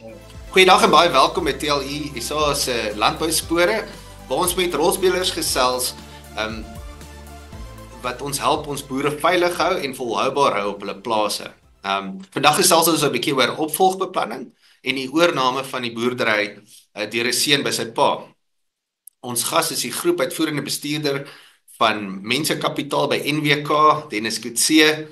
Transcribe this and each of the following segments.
Goeiedag en baie welkom by TLI SA se landbouspore, waar ons met rolspelers gesels um, wat ons help ons boere veilig hou en volhoubaar hou op hulle plase. Vandag gesels ons 'n bietjie oor opvolgbeplanning en die oorname van die boerdery deur 'n seun by sy pa. Ons gas is die groep uitvoerende bestuurder van Mensekapitaal by NWK, Dennis Coetzee.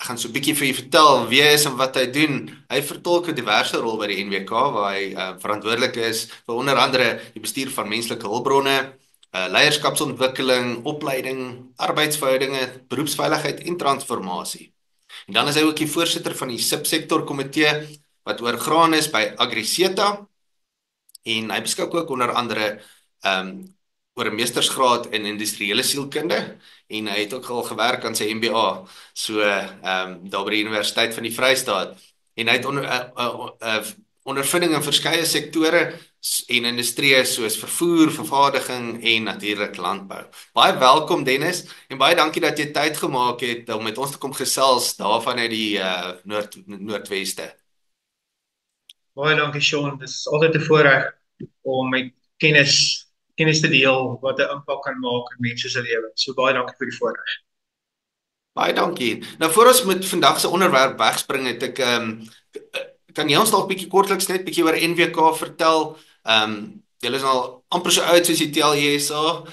Ek gaan so 'n bietjie vir julle vertel wie hy is en wat hy doen. Hy vertolk 'n diverse rol by die NWK waar hy verantwoordelik is vir onder andere die bestuur van menslike hulpbronne, leierskapsontwikkeling, opleiding, arbeidsverhoudinge, beroepsveiligheid en transformasie. En dan is hy ook die voorsitter van die subsektor komitee wat oor graan is by AgriSeta en hy beskik ook onder andere oor 'n meestersgraad in industriële sielkunde en hy het ook al gewerk aan sy MBA daar by die Universiteit van die Vrystaat en hy het ondervinding in verskeie sektore en industrieë soos vervoer, vervaardiging en natuurlik landbou. Baie welkom Dennis en baie dankie dat jy tyd gemaak het om met ons te kom gesels daarvan uit die Noordweste. Baie dankie Sean, dit is altyd 'n voorreg om met kennis te deel wat 'n impak kan maak in mense se lewens. So baie dankie vir die voorreg. Baie dankie. Nou voor ons met vandag se onderwerp wegspring het ek kan jy ons dalk bietjie kortliks net bietjie oor NWK vertel? Julle is al amper so oud soos die TLI SA.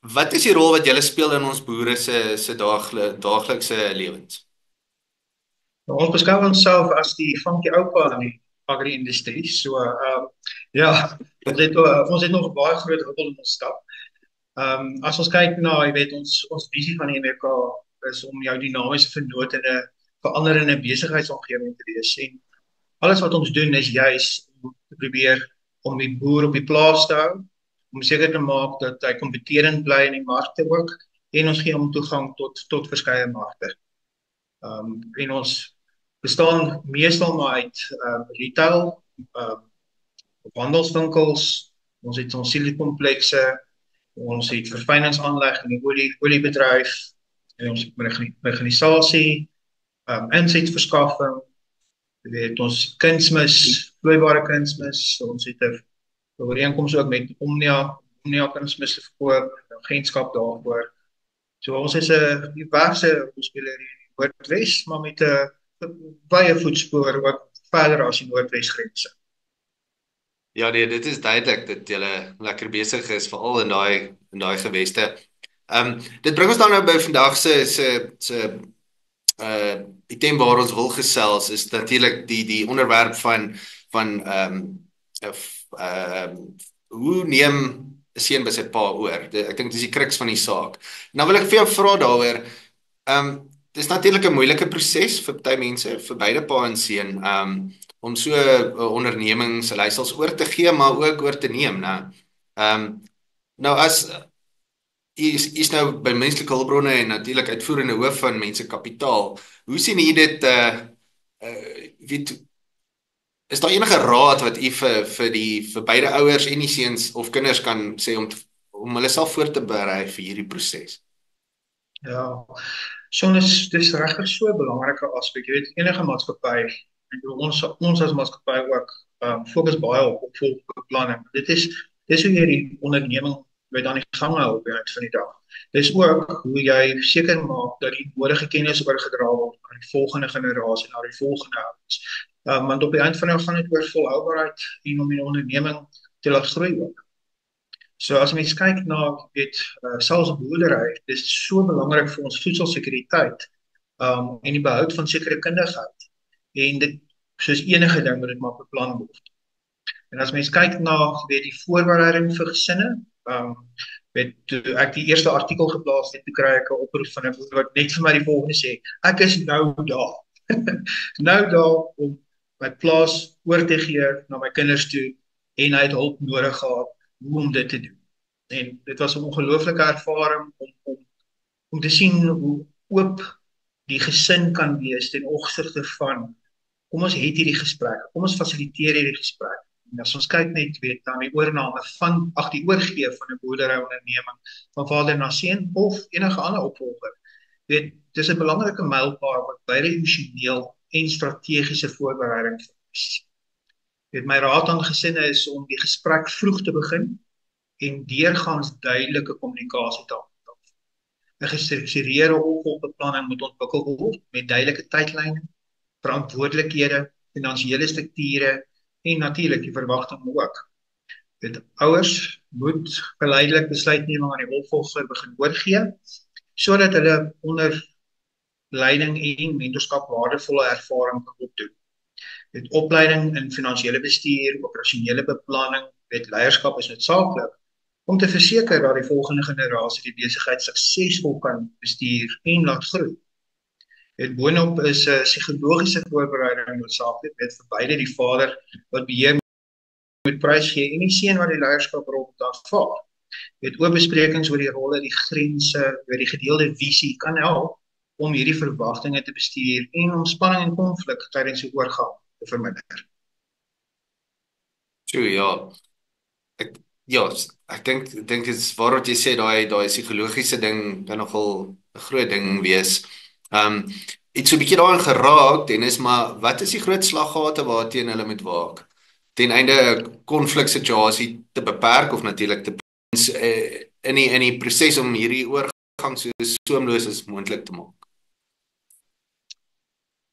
Wat is die rol wat julle speel in ons boere se daaglikse lewens? Nou, ons beskou onsself as die funky oupa in die agri-industrie. So ja, ons het nog 'n baie groot rol in ons stap. As ons kyk na, jy weet, ons visie van die NWK is om jou dinamiese vennoot in 'n veranderende besigheidsomgewing te wees. En alles wat ons doen is juis om te probeer om die boer op die plaas te hou, om seker te maak dat hy kompeterend bly in die markte ook, en ons gee hom toegang tot verskeie markte. En ons bestaan meestal maar uit retail, handelswinkels, ons het ons siliekomplekse, ons het verfyningsaanleg in die oliebedryf, en ons het mekanisasie, insetverskaffing, weet ons kunsmis, vloeibare kunsmis, ons het 'n ooreenkoms ook met Omnia kunsmis te verkoop, agentskap daarvoor. So ons is 'n diverse rolspeler hier in die Noordwes, maar met 'n baie voetspoor ook verder as die Noordwesgrense. Ja nee, dit is duidelik dat julle lekker besig is veral in daai geweste. Dit bring ons dan nou by vandag se item waar ons wil gesels is natuurlik die onderwerp van hoe neem 'n seun by sy pa oor? Ek dink dis die kruks van die saak. Nou wil ek vir jou vra daaroor. Dis natuurlik 'n moeilike proses vir baie mense, vir beide pa en seun, om so 'n onderneming se leiersels oor te gee, maar ook oor te neem, né? Nou as is nou by menslike hulpbronne en natuurlik uitvoerende hoof van Mensekapitaal. Hoe sien u dit is daar enige raad wat u vir beide ouers en die seuns of kinders kan sê om hulle self voor te berei vir hierdie proses? Ja, dis regtig so 'n belangrike aspek. Jy weet, enige maatskappy, en ons as maatskappy ook, fokus baie op opvolgbeplanning. Dis hoe jy die onderneming weet aan die gang hou op die eind van die dag. Dis ook hoe jy seker maak dat die nodige kennis oorgedra word aan die volgende generasie, na die volgende ouers. Want op die eind van die dag gaan dit oor volhoubaarheid en om die onderneming te laat groei ook. So as mens kyk na, selfs boerdery, dis so belangrik vir ons voedselsekuriteit, en die behoud van sekere kundigheid. En dit, soos enige ding, moet dit maar beplan word. En as mens kyk na, die voorbereiding vir gesinne, toe ek die eerste artikel geplaas het, toe kry ek 'n oproep van 'n boer wat net vir my die volgende sê: ek is nou daar. Nou daar om my plaas oor te gee na my kinders toe, en hy het hulp nodig gehad hoe om dit te doen. En dit was 'n ongelooflike ervaring om te sien hoe oop die gesin kan wees ten opsigte van, kom ons het hierdie gesprek, kom ons fasiliteer hierdie gesprek. En as ons kyk net aan die oorname die oorgee van 'n boerderyonderneming van vader na seun of enige ander opvolger, dis 'n belangrike mylpaal wat beide emosioneel en strategiese voorbereiding vereis. My raad aan gesinne is om die gesprek vroeg te begin en deurgaans duidelike kommunikasie te handhaaf. 'n Gestruktureerde opvolgbeplanning moet ontwikkel word met duidelike tydlyne, verantwoordelikhede, finansiële strukture en natuurlik die verwagtinge ook. Ouers moet geleidelik besluitneming aan die opvolger begin oorgee, sodat hulle onder leiding en mentorskap waardevolle ervaring kan opdoen. Opleiding in finansiële bestuur, operasionele beplanning, leierskap is noodsaaklik om te verseker dat die volgende generasie die besigheid suksesvol kan bestuur en laat groei. Boonop is psigologiese voorbereiding noodsaaklik, vir beide die vader wat beheer moet prys gee en die seun wat die leierskaprol moet aanvaar. Oop besprekings oor die rolle, die grense, oor die gedeelde visie kan help om hierdie verwagtinge te bestuur en om spanning en konflik tydens die oorgang te verminder. Ja. Ek dink dit is waar wat jy sê, daai psigologiese ding kan nogal 'n groot ding wees. Iets so 'n bietjie daarin geraak, Dennis, maar wat is die groot slaggate waarteen hulle moet waak? Ten einde 'n konfliksituasie te beperk of natuurlik te in die proses om hierdie oorgang so soemloos as moontlik te maak.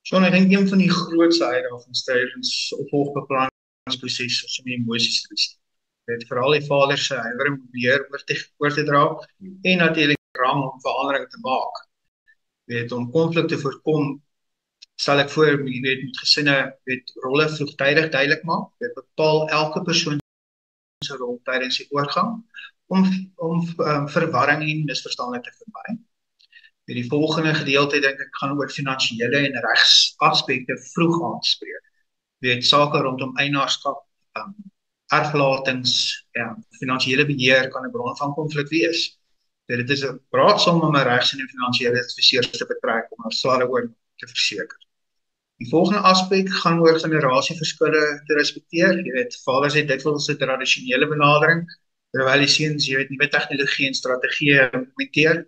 Sean, ek dink een van die grootste uitdagings tydens opvolgbeplanningsproses is om die emosies te bestuur. Veral die vader se huiwering om beheer oor te dra en natuurlik drang om verandering te maak. Om konflik te voorkom, sal ek voor met gesinne rolle vroegtydig duidelik maak. Bepaal elke persoon se rol tydens die oorgang om verwarring en misverstande te vermy. Die volgende gedeelte dink ek gaan oor finansiële en regsaspekte vroeg aanspreek. Sake rondom eienaarskap, erflatings, finansiële beheer kan 'n bron van konflik wees. Dit is 'n raadsaam om 'n regs- en finansiële adviseur te betrek om swaar oor te verseker. Die volgende aspek gaan oor generasieverskille te respekteer. Vaders het dikwels 'n tradisionele benadering, terwyl die seuns nuwe tegnologie en strategieë implementeer.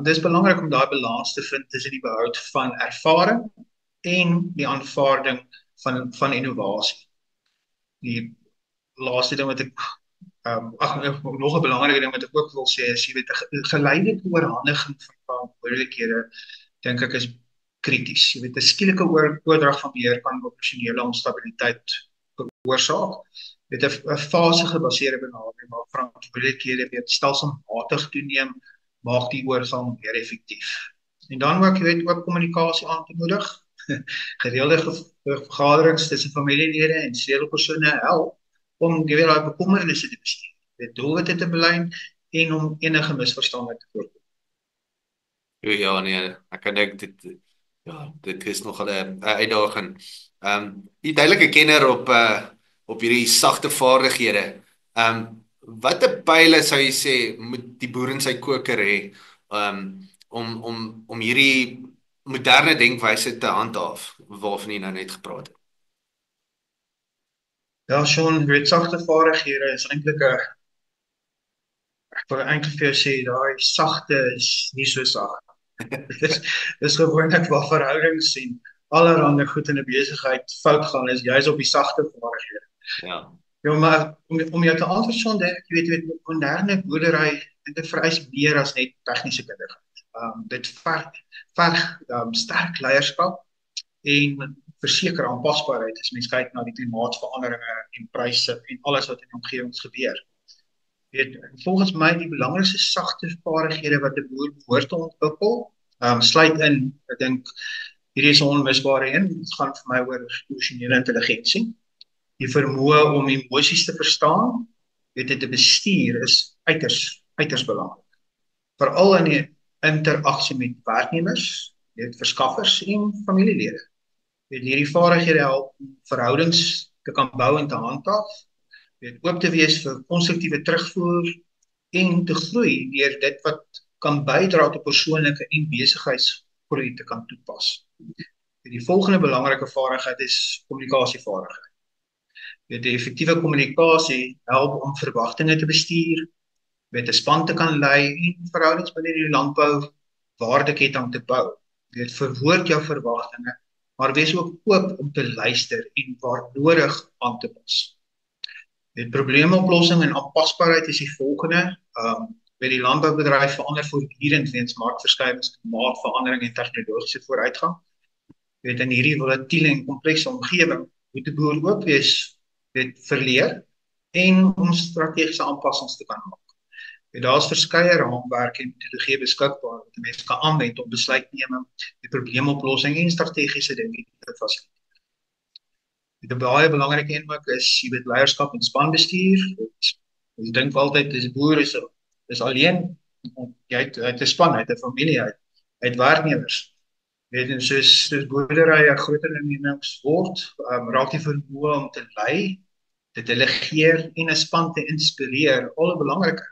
Dis belangrik om daai balans te vind tussen die behoud van ervaring en die aanvaarding van innovasie. Die laaste ding wat ek nog 'n belangrike ding wat ek ook wil sê is, 'n geleide oorhandiging van verantwoordelikhede dink ek is krities. 'n skielike oordrag van beheer kan operasionele onstabiliteit veroorsaak. 'n fase gebaseerde benadering waar verantwoordelikhede stelselmatig toeneem, maak die oorgang meer effektief. En dan ook kommunikasie aan te moedig. Gereelde vergaderings tussen familielede en sleutelpersone help om daai bekommernisse te bestuur, doelwitte te belyn en om enige misverstande te voorkom. Ja, nee, ek kan dink dit is nogal 'n uitdaging. Die duidelike kenner op hierdie sagte vaardighede. Watter pile sou jy sê moet die boer in sy koker hê om hierdie moderne denkwyse te handhaaf waarvan jy nou net gepraat het? Ja, Sean, sagte vaardighede is eintlik ek wil eintlik vir jou sê, daai sagte is nie so sag. Dis gewoonlik waar verhoudings en allerhande goed in 'n besigheid fout gaan, is juis op die sagte vaardighede. Ja, maar om jou te antwoord, Sean, jy weet moderne boerdery, dit vereis meer as net tegniese kundigheid. Dit verg sterk leierskap en verseker aanpasbaarheid as mens kyk na die klimaatsveranderinge en pryse en alles wat in die omgewing gebeur. Volgens my die belangrikste sagte vaardighede wat 'n boer behoort te ontwikkel, sluit in, ek dink hierdie is 'n onmisbare een, dit gaan vir my oor emosionele intelligensie. Die vermoë om emosies te verstaan, te bestuur is uiters belangrik. Veral in die interaksie met werknemers, verskaffers en familielede. Hierdie vaardighede help om verhoudings te kan bou en te handhaaf, oop te wees vir konstruktiewe terugvoer en te groei deur dit wat kan bydra tot persoonlike en besigheidsgroei te kan toepas. Die volgende belangrike vaardigheid is kommunikasievaardigheid. Die effektiewe kommunikasie help om verwagtinge te bestuur, 'n span te kan lei en verhoudings binne die landbou waardeketting te bou. Verwoord jou verwagtinge maar wees ook oop om te luister en waar nodig aan te pas. Die probleemoplossing en aanpasbaarheid is die volgende. By die landboubedryf verander voortdurend weens markverskuiwings, klimaatverandering en tegnologiese vooruitgang. In hierdie volatiele en komplekse omgewing moet die boer ook wees verleer en om strategiese aanpassings te kan maak. Daar is verskeie raamwerke en metodologieë beskikbaar wat 'n mens kan aanwend om besluitneming, die probleemoplossing en strategiese denke te fasiliteer. 'n Baie belangrike een ook is leierskap en spanbestuur. Ek dink altyd dis boer is alleen. Jy het 'n span, hy het 'n familie, hy het werknemers. En soos boerdery 'n groter ondernemings word, raak die vermoë om te lei, te delegeer en 'n span te inspireer al belangriker.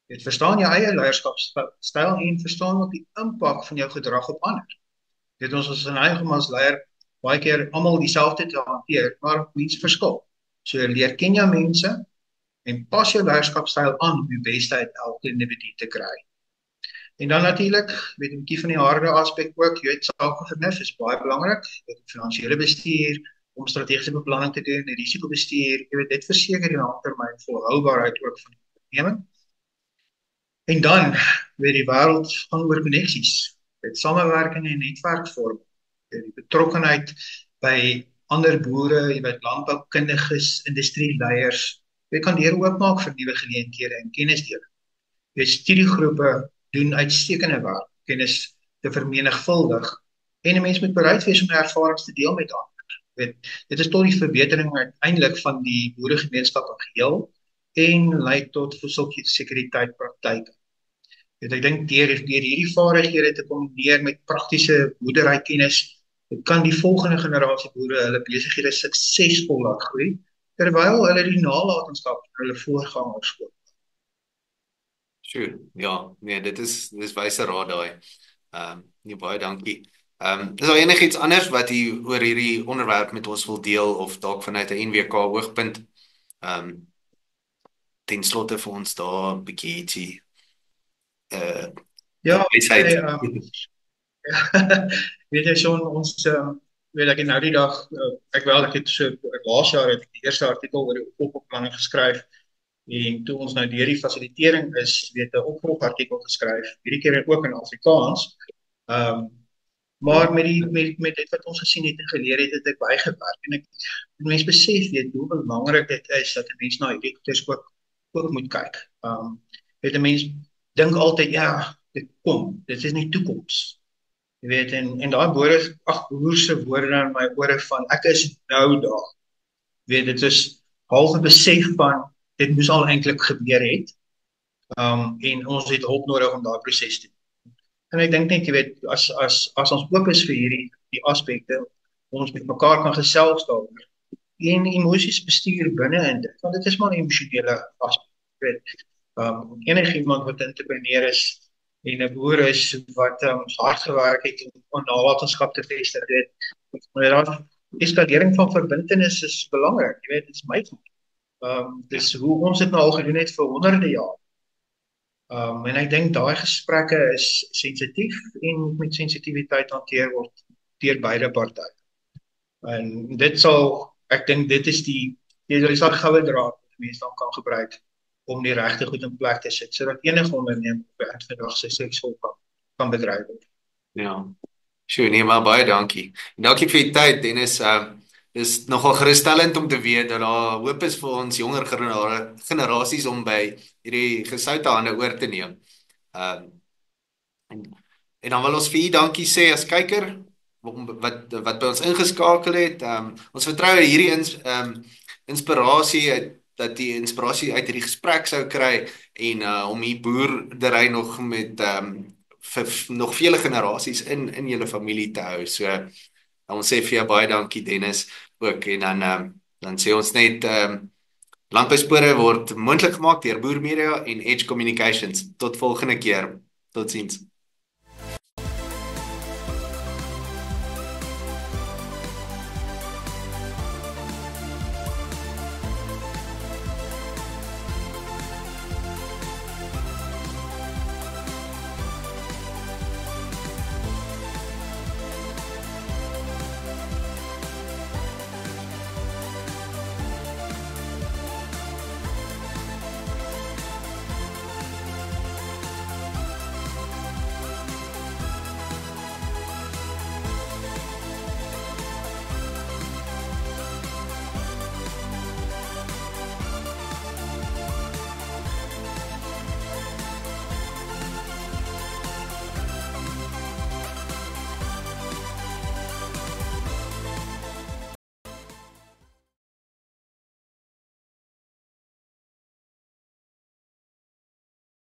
Jy verstaan jou eie leierskapstyl en verstaan ook die impak van jou gedrag op ander. Ons is geneig as leier baie keer almal dieselfde te hanteer, maar mense verskil. So leer ken jou mense en pas jou leierskapstyl aan om die beste uit elke individu te kry. En dan natuurlik, 'n bietjie van die harde aspek ook, jy weet sakevernuf is baie belangrik, finansiële bestuur, om strategiese beplanning te doen, risikobestuur, jy weet dit verseker die langtermyn volhoubaarheid ook van die onderneming. En dan, die wêreld gaan oor koneksies, met samewerking en netwerkvorming, die betrokkenheid by ander boere, jy weet landboukundiges, industrieleiers, jy kan deur oopmaak vir nuwe geleenthede en kennisdeling. Studiegroepe doen uitstekende werk, kennis te vermenigvuldig, en 'n mens moet bereid wees om ervarings te deel met ander. Dit is tot die verbetering uiteindelik van die boeregemeenskap in geheel en lei tot voedselsekuriteit praktyke. Ek dink deur hierdie vaardighede te kombineer met praktiese boerderykennis, kan die volgende generasie boere hulle besighede suksesvol laat groei, terwyl hulle die nalatenskap van hulle voorgangers koop. Sjoe, ja, nee, dit is wyse raad daai. Nee, baie dankie. Is daar enigiets anders wat u oor hierdie onderwerp met ons wil deel of dalk vanuit 'n NWK hoogpunt? Ten slotte vir ons daar 'n bietjie ietsie Ja, wysheid. weet jy so ons weet ek nou die dag ek het so laas jaar het ek die eerste artikel oor die opvolgbeplanning geskryf en toe ons nou deur die fasilitering is, 'n opvolgartikel geskryf, hierdie keer ook in Afrikaans. Maar met dit wat ons gesien het en geleer het ek bygewerk en mense besef hoe belangrik dit is dat 'n mens na hierdie goeders ook moet kyk. 'n mens dink altyd dit is nie toekoms. Jy weet en daai boerse woorde in my ore van ek is nou daar. Dit is half besef van dit moes al eintlik gebeur het. En ons het hulp nodig om daai proses te doen. En ek dink net, jy weet, as ons oop is vir die aspekte, ons met mekaar kan gesels daaroor en emosies bestuur binne in dit, want dit is maar 'n emosionele aspek. Enigiemand wat entrepreneur is en 'n boer is wat hard gewerk het om nalatenskap te vestig het, maar eskalering van verbintenis is belangrik, jy weet, dit is my dis hoe ons dit nou al gedoen het vir honderde jaar. En ek dink daai gesprekke is sensitief en met sensitiwiteit hanteer word deur beide partye. En ek dink dit is die goue draad wat mense dan kan gebruik om die regte goed in plek te sit, sodat enige onderneming op die vandag suksesvol kan bedryf word. Ja, sure, nee, maar baie dankie. En dankie vir die tyd, Dennis. Dis nogal gerusstellend om te weet dat daar hoop is vir ons jonger generasies om by hierdie gesoute hande oor te neem. En dan wil ons vir u dankie sê as kyker wat by ons ingeskakel het. Ons vertrou hierdie inspirasie dat die inspirasie uit hierdie gesprek sou kry en om die boerdery nog met vir nog vele generasies in julle familie te hou. So ons sê vir jou baie dankie Dennis ook en dan sê ons net Landbouspore word moontlik gemaak deur Boer Media en Edge Communications. Tot volgende keer. Totsiens.